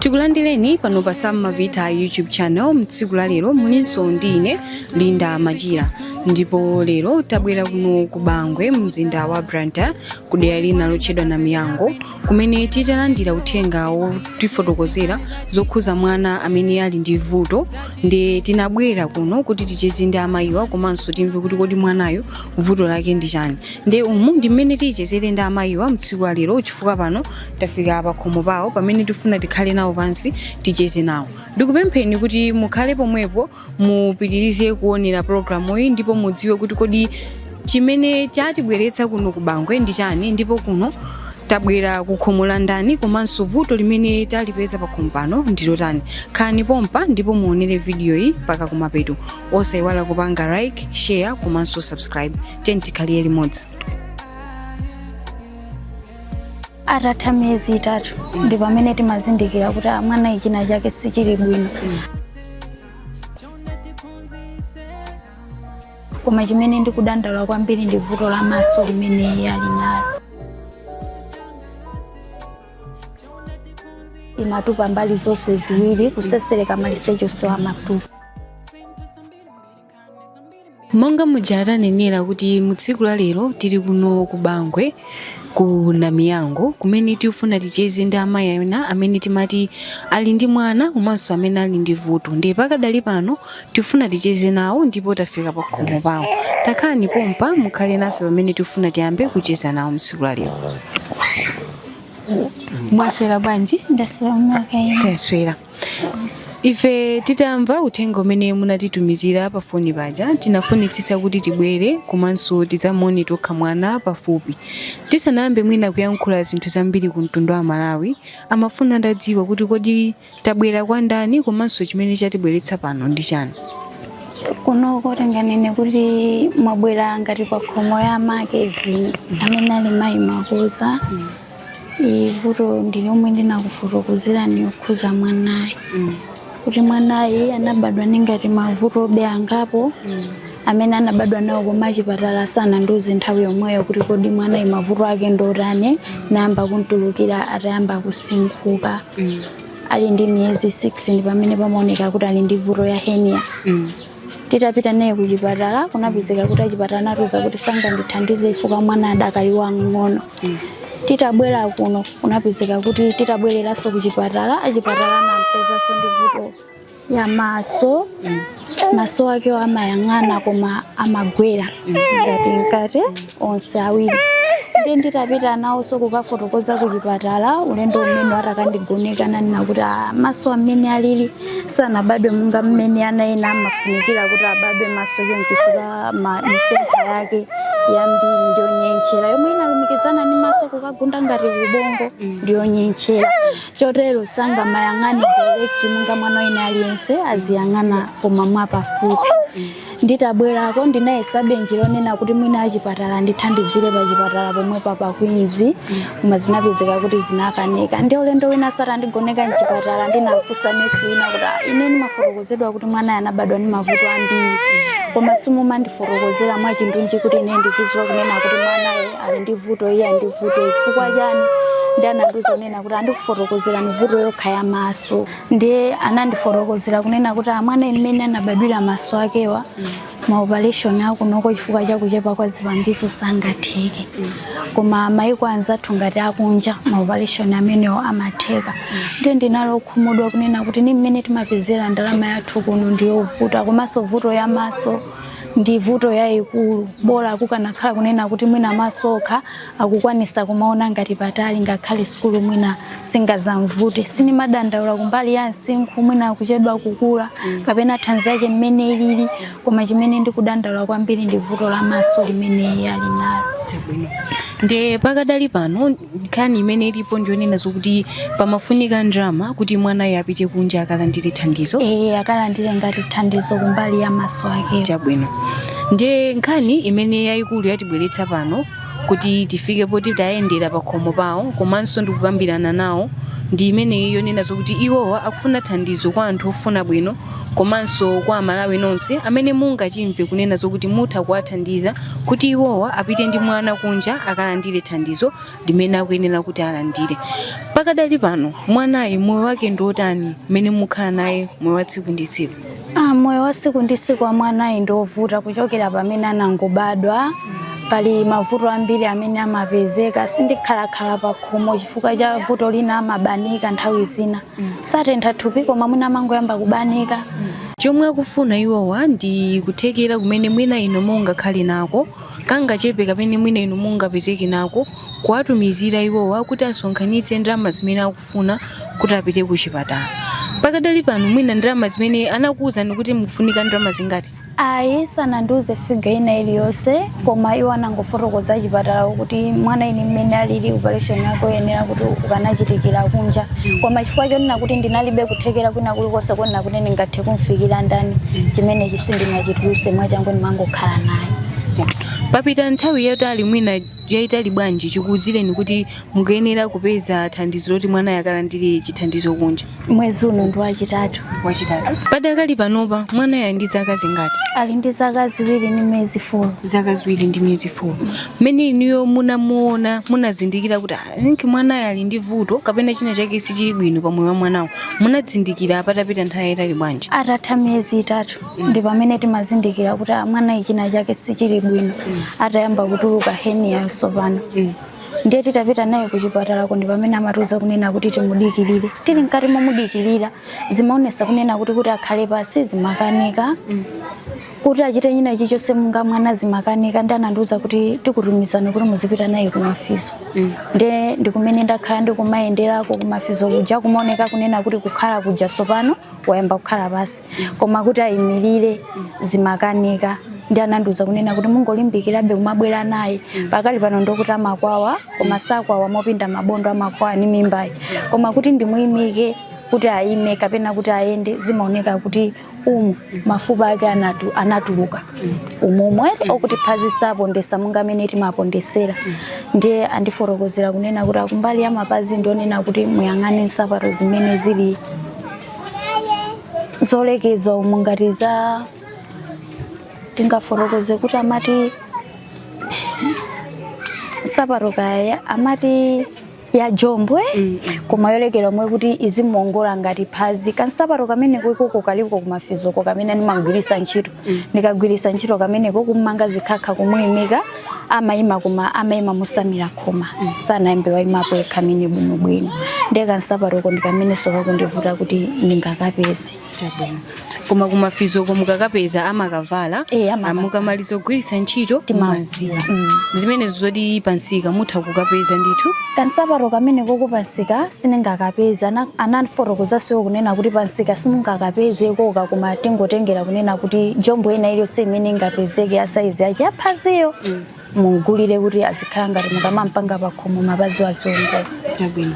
Tikulandireni pano pa Sam Mavita YouTube channel. Mtsiku la lero mulinso ndine Linda Majira, ndipo lero tabwera kuno ku Bangwe mzinda wa Blantyre kudera lina lotchedwa na Miyango, kumene titalandira uthenga wotifotokozera zokhuza mwana amene ali ndi vuto. Ndi tinabwera kuno kuti ticheze ndi amayiwa komanso timve kuti kodi mwanayo vuto lake ndi chani. Ndi umu ndi mmene tichezere ndi amayiwa mtsiku la lero, chifukwa pano tafika pa khomo pawo pamene tifuna tikhale nawo pansi ticheze nawo. Ndikupempheni kuti mukhale pomwepo mupitirize kuonera programu iyi ndipo mudziwe kuti kodi chimene chatibweretsa kuno ku Bangwe ndi chani, ndipo kuno tabwera kukhomola ndani komanso vuto limene talipeza pa khomo pano ndilo tani. Khalani pompa ndipo muonere video iyi mpaka kumapeto, osayiwala kupanga like, share komanso subscribe. Tikhale limodzi. Atatha miyezi itatu ndi pamene timazindikira kuti mwana china chake sichili bwino. Koma chimene ndikudandaula kwambiri ndi vuto la maso limene ali nalo. Imatupa mbali zonse ziwiri, kusesereka maliseche wa matupa. Monga mujata nenera kuti mutsiku la lero tili kuno ku Bangwe ku Miyango, kumene tifuna ticheze ndi amayi ena amene timati ali ndi mwana komanso amene ali ndi vuto. Ndi pakadali pano tifuna ticheze nawo ndipo tafika pa khomo pawo. Takhalani pompa mukhale nafe pamene tifuna tiyambe kucheza nawo mtsiku la lero. Mwaswera bwanji? Ndaswera mwaka. Taswera. Ife titamva uthenga umene munatitumizira pa foni paja, tinafunitsitsa kuti tibwere komanso tidzamuone tokha mwana pafupi. Tisanayambe mwina kuyankhula zinthu zambiri ku mtundu wa Malawi, amafuna ndadziwa kuti kodi tabwera kwa ndani komanso chimene chatibweretsa pano ndi chani. Kuno kotenganene kuti mwabwera ngati pa khomo ya Kevin amene ali mayi Makuza. Vuto ndi lomwe ndinakufotokozera ni okhuza mwanayi. Kuti mwanayi anabadwa ngati mavuto angapo amene anabadwa nawo koma chipatala sanandiuze nthawi yomweyo kuti kodi mwanayi mavuto ake ndotani, nayamba kuntulukira atayamba kusinkhuka. Ali ndi miyezi 6 ndi pamene pamaoneka kuti ali ndi vuto ya hernia. Titapita naye ku chipatala, kunapezeka kuti achipatala anatiuza kuti sangandithandize chifukwa mwana adakali wang'ono. Titabwera kuno kunapezeka kuti titabwereranso ku chipatala, achipatala anampezanso ndi vuto ya maso. Maso ake amayang'ana koma amagwera ngati nkate onse awiri. Ndi nditapita nawonso kukafotokoza ku chipatala, ulendo umene atakandigoneka nanena kuti maso amene alili sanabadwe monga mmene ana ena amafunikira kuti abadwe maso chifukwa misenkha yake yambiri ndiyonyenchera, yomwe inalumikizana ni maso kukagunda ngati ubongo ndiyonyenchera. Chotero sangamayang'ane direct monga mwana wina aliyense aziyang'ana koma mwapafupi. Nditabwerako ndinayesabe njira onena kuti mwina achipatala ndithandizire pa chipatala pomwe pa Queens, koma zinapezeka kuti zinakaneka. Ndi ulendo wina sara ndigoneka mchipatala, ndinafusa nesi wina kuti ine ndimafotokozedwa kuti mwana anabadwa ni mavuto ambiri, koma simumandifotokozera mwa chindunji kuti ine ndizidziwa kunena kuti mwanayo ali ndi vuto, iye ndi vuto chifukwa chani. Ndi anandiuza kunena kuti andikufotokozera ni vuto yokha ya maso. Ndi anandifotokozera kunena kuti mwana mmene anabadwira maso akewa maoperation ako noko chifukwa chakuchepa kwa zipangizo sangatheke. Koma mayiko anzathu ngati akunja maoperation amenewo amatheka. Ndi ndinalo khumudwa kunena kuti ni mmene timapezera ndalama yathu kuno ndiyovuta, komanso vuto ya maso ndi vuto yayikulu. Bora kukanakhala kunena kuti mwina maso okha akukwanisa kumaona ngati patali, ngakhale skulu mwina singazamvute. Sini madandaula kumbali ya nsinkhu mwina kuchedwa kukula kapena thanzi yake mmene ilili, koma chimene ndikudandaula kwambiri ndi vuto la maso limene ali nalo. Ndi pakadali pano nkhani imene ilipo ndionena zokuti pamafunika ndalama kuti mwana apite kunja akalandire thandizo. Akalandire ngati thandizo kumbali ya maso ake. Chabwino. Ndi nkhani imene yayikulu yatibweretsa pano kuti tifike poti tayendera pa khomo pawo komanso ndikukambirana nawo ndi imene yonena zokuti iwowa akufuna thandizo kwa anthu ofuna bwino komanso kwa Amalawi nonse amene mungachimve kunena zokuti mutha kuwathandiza kuti iwowa apite ndi mwana kunja akalandire thandizo limene akuyenera kuti alandire. Pakadali pano mwanayi moyo wake ndotani mmene mukhala naye moyo wa tsiku ndi tsiku? Moyo wa tsiku ndi tsiku wa mwanayi ndovuta kuchokera pamene anangobadwa. Pali mavuto ambiri amene amapezeka, sindikhalakhala pa khomo chifukwa cha vuto lina amabanika nthawi zina. Satentha thupi koma mwina amangoyamba kubanika. Chomwe akufuna iwowa ndi kuthekera kumene mwina ino mungakhale nako, kangachepe kapene mwina ino mungapezeke nako, kuwatumizira iwowa kuti asonkhanitse ndalama zimene akufuna kuti apite ku chipatala. Pakadali pano mwina ndalama zimene anakuwuzani kuti mukufunika ndalama zingati? Ayi sanandiuze figa ina iliyonse, koma iwo anangofotokoza chipatala kuti mwana ini mmene alili operation yako yenera kuti ukanachitikira kunja. Koma chifukwa chonena kuti ndinalibe kuthekera kwina kulikonse konena kuti ndingathe kumfikira ndani, chimene chisindinachituluse mwachangu ndimangokhala naye. Papita nthawi yatali mwina yaitali bwanji chikuwuzireni kuti mukuyenera kupeza thandizo loti mwana yakalandire chithandizo kunja? Mwezi uno ndi wachitatu. Padakali panopa mwana ali ndi zaka zingati? Ali ndi zaka 2 ndi miyezi 4. Zaka 2 ndi miyezi 4. Mmene iniyo munamuona munazindikira kuti nki mwana ali ndi vuto kapena china chake sichili bwino pa moyo wa mwanawo, munazindikira patapita nthawi yaitali bwanji? Atatha miyezi 3 ndi pamene timazindikira kuti mwana china chake sichili bwino, atayamba kutuluka henia sopano. Ndiye titapita naye ku chipatala ndi pamene amatiuza kunena kuti timudikirire. Tili mkati momudikirira zimaonesa kunena kuti akhale pasi zimakanika. Kuti achite nyina chilichonse munga mwana zimakanika, ndi anandiuza kuti tikutumizana kuti muzipita naye ku Mafizo. Ndiye ndikumene ndakhala ndikumayenderako ku Mafizo kuja kumaoneka kunena kuti kukhala kuja sopano wayamba kukhala pasi, koma kuti ayimirire zimakanika. Ndi anandiuza kunena kuti mungolimbikirabe kumabwera naye. Pakali pano ndokuti amakwawa koma sakwawa mopinda mabondo amakwawa ni mimbayi, koma kuti ndimuyimike kuti ayime kapena kuti ayende zimaoneka kuti mafupa ake anatuluka umumwe okuti phazi sapondesa munga amene timapondesera. Ndiye andifotokozera kunena kuti akumbali ya mapazi ndionena kuti muyang'ane nsapato zimene zili zolekeza umungatiza tingafotokoze kuti amati nsapato kaya amati ya jombwe koma yolekera omwe kuti izimongola ngati phazi. Kansapato kamene kuiko kaliko ku Mafizo ko kamene ndimagwirisa ntchito, ndikagwirisa ntchito kamene kumanga zikhakha kumuyimika amayima koma amayima musamira khoma sanayambe wayimapo ekhamene bwinobwino. Ndiye kansapato ko ndikamene soka kundivuta kuti ndingakapeze. Koma ku Mafizo ko mukakapeza amakavala amukamaliza kugwirisa ntchito timaziwa zimene zoti pansika mutha kukapeza ndithu. Kansapato kamene pansika siningakapeza, anafotokoza siwo kunena kuti pansika simungakapeze koka koma tingotengera kunena kuti jombo ina iliyonse imene ingapezeke ya size yake yaphaziyo mungulire kuti azikhala ngati mukamampanga pakhomo mapazi wazongola. Chabwino.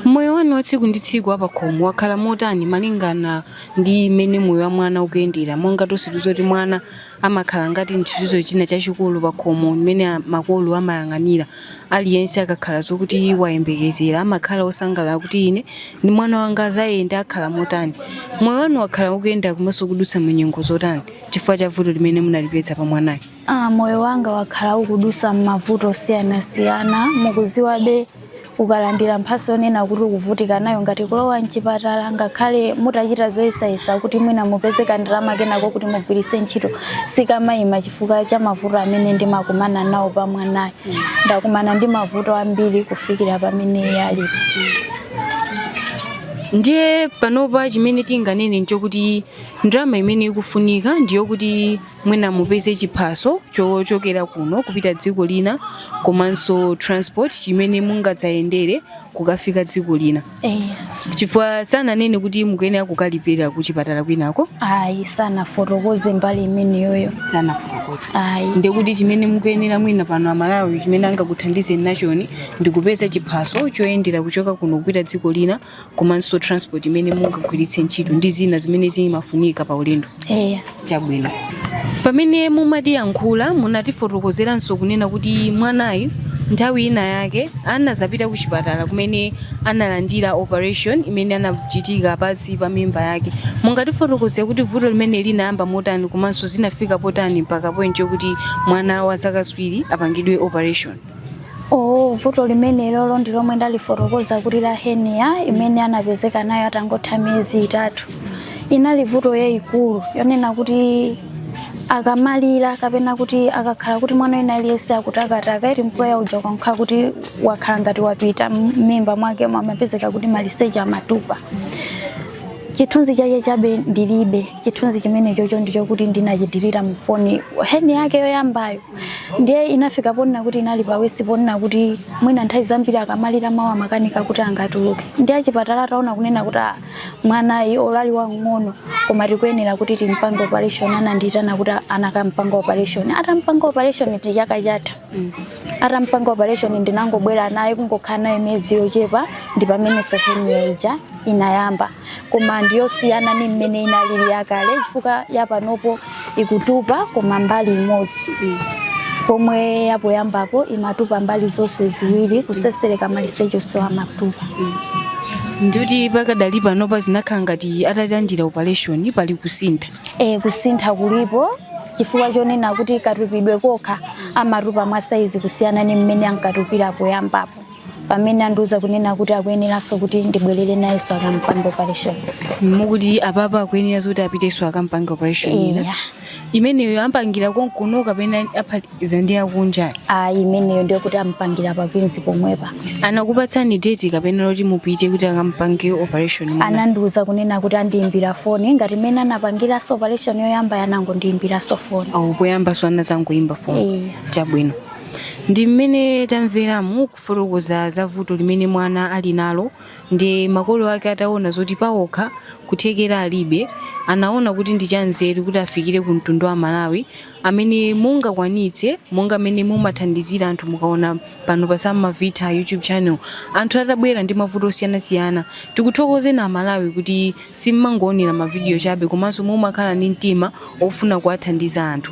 Moyo wanu wa tsiku ndi tsiku apa khomo wakhala motani malingana ndi mmene moyo wa mwana ukuyendera? Monga tositu zoti mwana amakhala ngati nchizo china chachikulu pa khomo mmene makolo amayang'anira, aliyense akakhala zokuti wayembekezera amakhala osangalala kuti ine ndi mwana wanga azayenda akhala motani. Moyo wanu wakhala ukuyenda komanso kudutsa munyengo zotani chifukwa cha vuto limene munalipeza pa mwanayo? Moyo wanga wakhala ukudutsa mavuto siyana mukuziwabe ukalandira mphaso yonena kuti ukuvutika nayo ngati kulowa mchipatala ngakhale mutachita zoyesayesa kuti mwina mupezeka ndalama kenako kuti mugwirise ntchito sikamayima chifukwa cha mavuto amene ndimakumana nawo pa mwanayo. Ndakumana ndi mavuto ambiri kufikira pamene yali. Ndiye panopa chimene tinganene nchokuti ndalama imene ikufunika ndiyo kuti mwina mupeze chiphaso chochokera kuno kupita dziko lina komanso transport chimene mungadzayendere kukafika dziko lina. Chifukwa sananene kuti mukuyenera kukalipira ku chipatala kwinako? Ayi sanafotokoze mbali imene yoyo. Sanafotokoze. Ayi. Ndiye kuti chimene mukuyenera mwina pano Amalawi chimene angakuthandizeni nachoni ndi kupeza chiphaso choyendera kuchoka kuno kupita dziko lina komanso transport imene mungagwiritse ntchito ndi zina zimene zimafunika pa ulendo. Chabwino. Pamene mumatiyankhula munatifotokozeranso kunena kuti mwanayi nthawi ina yake anazapita ku chipatala kumene analandira operation imene anachitika pansi pa mimba yake. Mungatifotokozera kuti vuto limene linayamba motani komanso zinafika potani mpaka point yokuti mwana wa zaka ziwiri apangidwe operation? Vuto limene lolo ndi lomwe ndalifotokoza kuti la hernia imene anapezeka nayo atangotha miyezi 3. Inali vuto yayikulu yonena kuti akamalira kapena kuti akakhala kuti mwana wina aliyense akutakataka iri mpweya uja kwankha kuti wakhala ngati wapita mimba mwake amapezeka kuti maliseche amatupa. Chithunzi chake chabe ndilibe, chithunzi chimene chocho ndicho kuti ndinachitirira mfoni. Hernia yake yoyambayo ndiye inafika ponena kuti inali pawesi ponena kuti mwina nthawi zambiri akamalira mawu amakanika kuti angatuluke. Ndiye chipatala ataona kunena kuti mwana olali wang'ono koma tikuyenera kuti timpange operation, ananditana kuti anakampanga operation. Atampanga operation tichaka chatha. Atampanga operation ndinangobwera naye kungokhala naye miyezi yochepa ndi pamene hernia ija inayamba. Koma ndiyosiyana ni mmene inalili yakale chifukwa yapanopo ikutupa koma mbali imodzi. Pomwe yapoyambapo imatupa mbali zonse ziwiri kusesereka maliseche onse amatupa. Ndikuti pakadali panopa zinakhala ngati atalandira operation pali kusintha? Kusintha kulipo chifukwa chonena kuti katupidwe kokha amatupa mwa saizi kusiyana ni mmene ankatupira poyambapo. Pamene anduza kunena kuti akuyeneranso kuti ndibwerere nayenso akampanga operation. Mukuti apapa akuyeneranso kuti apitenso akampanga operation ina? Imeneyo ampangira konkuno kapena aphatikiza ndi akunja? Imeneyo ndiyo kuti ampangira papinzi pomwepa. Anakupatsani date kapena loti mupite kuti akampange operation? Ananduza kunena kuti andiyimbira foni ngati mmene anapangiranso operation yoyamba yanango ndiyimbiraso foni. Poyambaso anazangoyimba foni? Chabwino. Ndi mmene tamveramu kufotokoza za vuto limene mwana ali nalo, ndi makolo ake ataona zoti pawokha kuthekera alibe, anaona kuti ndi chanzeru kuti afikire ku mtundu wa Malawi amene mungakwanitse monga amene mumathandizira anthu. Mukaona pano pa Sam Mavita YouTube channel anthu atabwera ndi mavuto osiyanasiyana, tikuthokoze na Malawi kuti simmangoonera mavidiyo chabe komanso mumakhala ndi mtima ofuna kuwathandiza anthu.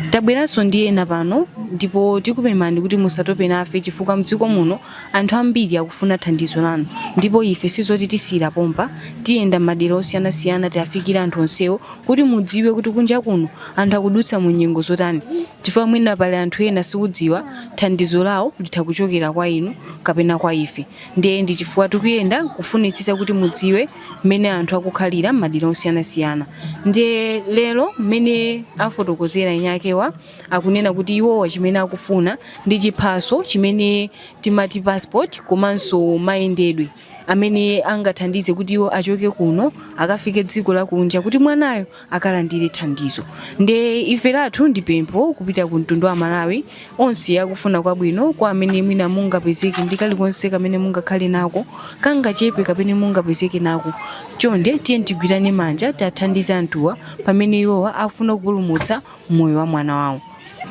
Tabweranso ndi ena pano ndipo tikupemphani kuti musatope nafe chifukwa mdziko muno anthu ambiri akufuna thandizo lanu, ndipo ife sizoti tisiyira pompa, tiyenda madera osiyanasiyana tiafikira anthu onsewo kuti mudziwe kuti kunja kuno anthu akudutsa mu nyengo zotani. Chifukwa mwina pali anthu ena sikudziwa thandizo lawo litha kuchokera kwa inu kapena kwa ife. Ndiye ndi chifukwa tikuyenda kufunitsitsa kuti mudziwe mmene anthu akukhalira madera osiyanasiyana. Ndiye lero mmene afotokozera inyakewa akunena kuti iwo chimene akufuna ndi chiphaso chimene timati passport komanso mayendedwe amene angathandize kuti iwo achoke kuno akafike dziko la kunja kuti mwanayo akalandire thandizo. Ndiye ife lathu ndi pempho kupita ku mtundu wa Malawi onse akufuna kwabwino kwa amene mwina mungapezeke ndi kalikonse kamene mungakhale nako kangachepe kapene mungapezeke nako. Chonde tiye tigwirane manja tathandiza anthuwa pamene iwowa akufuna kupulumutsa moyo wa mwana wawo.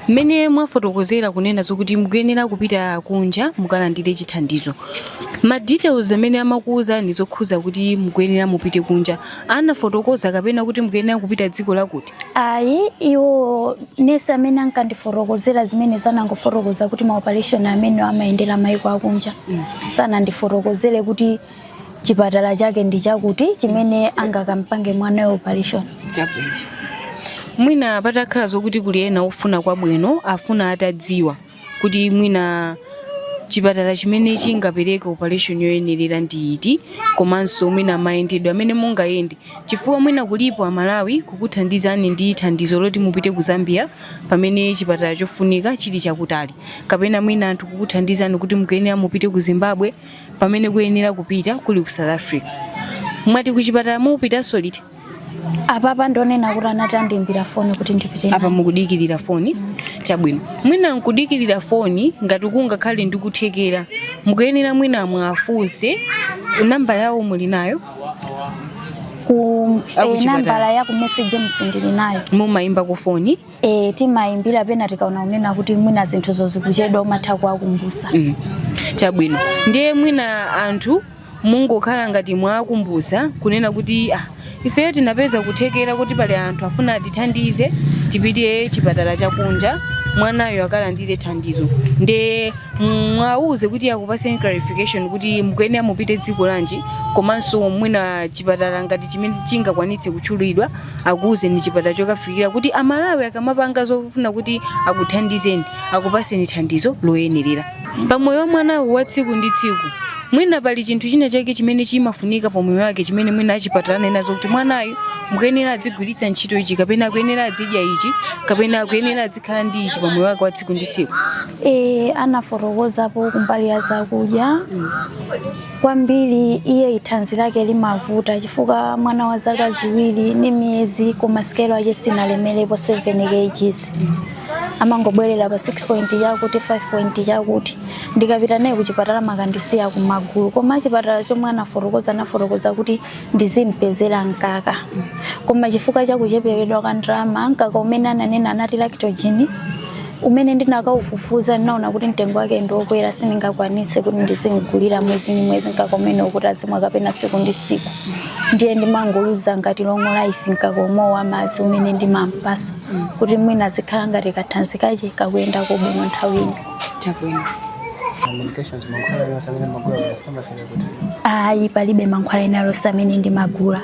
Mmene mwafotokozera kunena zokuti mukuyenera kupita kunja mukalandire chithandizo. Ma details amene amakuuza ndi zokhuza kuti mukuyenera mupite kunja anafotokoza kapena kuti mukuyenera kupita dziko lakuti? Iwo nesi amene ankandifotokozera zimene zanangofotokoza kuti ma operation amene amayendera mayiko akunja. Sana ndifotokozere kuti chipatala chake ndi chakuti chimene angakampange mwana operation. Mwina patakhala zokuti kuli ena ofuna kwabwino afuna atadziwa kuti mwina chipatala chimene chingapereka operation yoyenerera ndi iti komanso mwina mayendedwe amene mungayende, chifukwa mwina kulipo Amalawi kukuthandizani ndi thandizo loti mupite ku Zambia pamene chipatala chofunika chili chakutali, kapena mwina anthu kukuthandizani kuti mukuyenera mupite ku Zimbabwe pamene kuyenera kupita kuli ku South Africa. Mwati ku chipatala mupitanso liti? Apapa ndonena kuti anati andiyimbira foni kuti ndipite. Apa mukudikirira foni? Chabwino. Mwina nkudikirira foni ngati kungakhale ndikuthekera mukuyenera mwina mwafunse namba yawo muli nayo? Nambala ya ku message msindili nayo. Mumayimba ku foni? Timayimbira pena tikaona unena kuti mwina zinthu zozikuchedwa umatha kuwakumbutsa. Chabwino. Ndiye mwina anthu mungokhala ngati mwakumbutsa kunena kuti ifeyo tinapeza kuthekera kuti pali anthu afuna atithandize tipite chipatala chakunja mwanayo akalandire thandizo nde mwauze kuti akupaseni clarification kuti mukuyenera mupite dziko lanji komanso mwina chipatala ngati chimene chingakwanitse kutchulidwa akuuze ni chipatala chokafikira kuti amalawi akamapanga zofuna kuti akuthandizeni akupaseni thandizo loyenerera pamoyo wa mwanayo wa tsiku ndi tsiku. Mwina pali chinthu china chake chimene chimafunika pamoyo wake chimene mwina achipatala nazo kuti mwanayo mukuyenera adzigwiritsa ntchito ichi kapena akuyenera adzidya ichi kapena akuyenera adzikhala ndi ichi pamoyo wake wa tsiku ndi tsiku. Anafotokozapo kumbali ya zakudya kwambiri iye thanzi lake limavuta chifukwa mwana wa zaka ziwiri ndi miyezi koma sikelo ake sinalemerepo 7 kgs. Amangobwerera pa 6 point yakuti 5 point yakuti ndikapita naye kuchipatala makandisiya kumagulu koma chipatala chomwe anafotokoza kuti ndizimpezera mkaka koma chifukwa chakuchepekedwa kwa ndalama mkaka umene ananena anati lactogen umene ndinakaufufuza naona kuti mtengo wake ndokwera siningakwanise kuti ndizingulira mwezi ni mwezi mkaka umene ukuti azimwa kapena siku ndi siku ndiye ndimangoluza ngati long life mkaka omwe wa madzi umene ndimampasa kuti mwina azikhala ngati kathanzi kache kakuyenda kobwino nthawi ino. Chabwino. Medications mankhwala ena samene magula kama sele kuti palibe mankhwala ena samene ndimagula.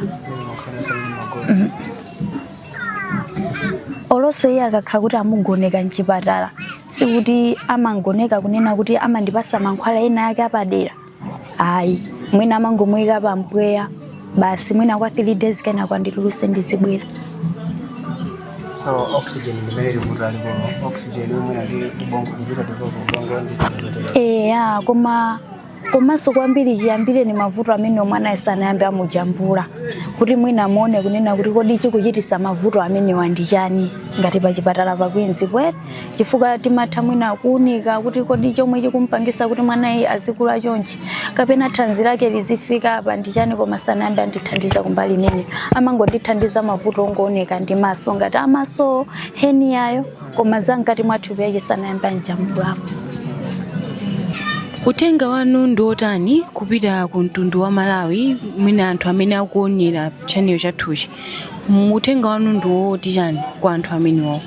Oloso iye akakhala kuti amugoneka mchipatala sikuti amangoneka kunena kuti amandipasa mankhwala ena yake apadera mwina amangomuyika pa mpweya basi mwina kwa 3 days kena kwandituluse ndizibwera. So oxygen ndimene mutali ko oxygen umwe ali ubongo njira ubongo ndi komanso kwambiri chiyambire ni mavuto amene mwana asanayambe amujambula kuti mwina amuone kunena kuti kodi chikuchitisa mavuto amene wandichani ngati pa chipatala pa Queens kwete chifukwa timatha mwina kuunika kuti kodi chomwe chikumpangisa kuti mwana azikula chonchi kapena thanzi lake lizifika apa ndichani koma sanayambe andithandiza kumbali imene amangondithandiza mavuto ongooneka ndi maso ngati amaso heni yayo koma zankati mwathupi yake sanayambe anjambulapo. Utenga wanu ndiotani kupita ku mtundu wa Malawi mwina anthu amene akuonera channel chathuchi utenga wanu ndioti chani kwa anthu amene wawo?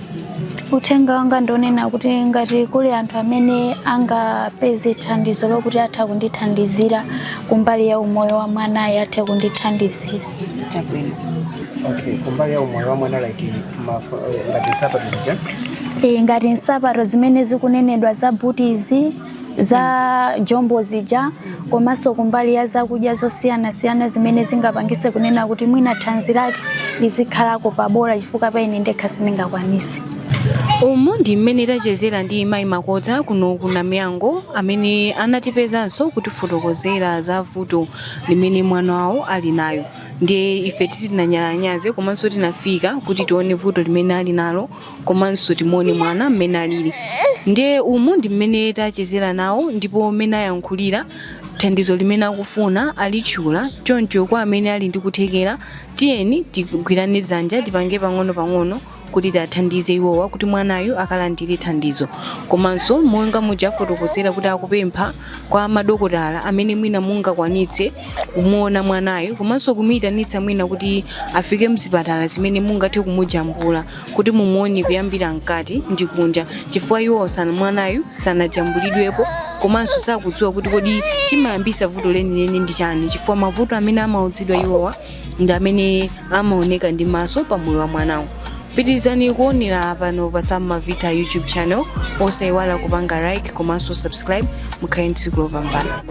Utenga wanga ndonena kuti ngati kuli anthu amene angapeze thandizo lokuti atha kundithandizira kumbali ya umoyo wa mwanayo athe kundithandizira. Chabwino. Okay, kumbali ya umoyo wa mwana like ngati nsapato zija? Ngati nsapato zimene zikunenedwa za butizi za jombo zija komanso kumbali ya zakudya zosiyana zimene zingapangise kunena kuti mwina thanzi lake lizikhalako pabola chifukwa paine ndekha sindingakwanisi. Umu ndi mmene tachezera ndi mayi Makota kuno kuna Miyango amene anatipezanso kutifotokozera za vuto limene mwana wawo ali nayo. Ndiye ife titinanyalanyaze komanso tinafika kuti tione vuto limene ali nalo komanso timone mwana mmene alili. Ndiye umu ndi mmene tachezera nawo ndipo mmene ayankhulira thandizo limene akufuna alitchula choncho kwa amene ali ndi kuthekera tiyeni tigwirane dzanja tipange pang'ono kuti tathandize iwowa kuti mwanayo akalandire thandizo komanso monga mujafotokozera kuti akupempha kwa madokotala amene mwina mungakwanitse kumuona mwanayo komanso kumitanitsa mwina kuti afike mzipatala zimene mungathe kumujambula kuti mumuone kuyambira mkati ndi kunja chifukwa iwo mwanayo sanajambulidwepo komanso sakudziwa kuti kodi chimayambisa vuto lenileni ndi chani chifukwa mavuto amene amaudzidwa iwowa ndi amene amaoneka ndi maso pamoyo wa mwanawo. Pitirizani kuonera pano pa Samma Vita YouTube channel osayiwala kupanga like komanso subscribe mukhale tsiku lopambana.